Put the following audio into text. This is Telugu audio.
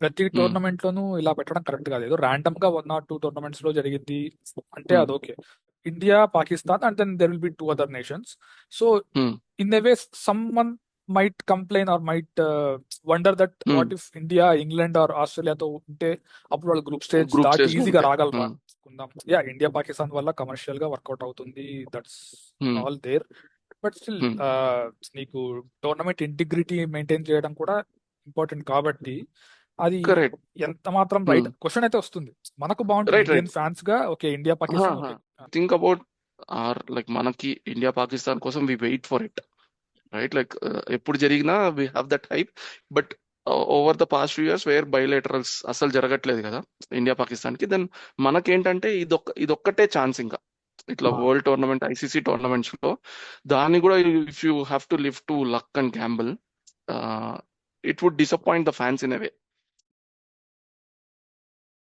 ప్రతి ఉమ్, టోర్నమెంట్ లోనూ ఇలా పెట్టడం కరెక్ట్ కాదు. ఏదో ర్యాండమ్ గా 1 or 2 టోర్నమెంట్స్ లో జరిగింది అంటే ఉమ్, అది okay. India, Pakistan and then there will be 2 other nations. So um, in a way someone might complain or might wonder that um. What if India, England or ఆస్ట్రేలియాతో ఉంటే అప్పుడు వాళ్ళు గ్రూప్ స్టేజ్ గ్రూప్ దాటి స్టేజ్ లో ఈజీగా ఉంటే. రాగలరా ఉమ్, అనుకుందాం. యా, ఇండియా పాకిస్తాన్ వల్ల కమర్షియల్ గా వర్కౌట్ అవుతుంది, that's um, all there. But still um. నీకు టోర్నమెంట్ ఇంటిగ్రిటీ మెయింటైన్ చేయడం కూడా ఇంపార్టెంట్ కాబట్టి అది కరెక్ట్. ఎంత మాత్రం రైట్ క్వశ్చన్ అయితే వస్తుంది. మనకు బాగుంటుంది రైట్, రైట్. ఇండియన్ ఫ్యాన్స్ గా, okay India Pakistan okay. Think about or like మనకి ఇండియా పాకిస్తాన్ కోసం we wait for it, right? Like ఎప్పుడు జరిగినా we have that hype. But over the past few years where bilaterals అసలు జరగట్లేదు కదా ఇండియా పాకిస్తాన్ కి. దెన్ మనకేంటంటే ఇదొక్కటే ఛాన్స్ ఇంకా ఇట్లా వరల్డ్ టోర్నమెంట్, ఐసీసీ టోర్నమెంట్స్ లో. దాన్ని కూడా if you have to leave to luck and gamble, it would disappoint the fans in a way.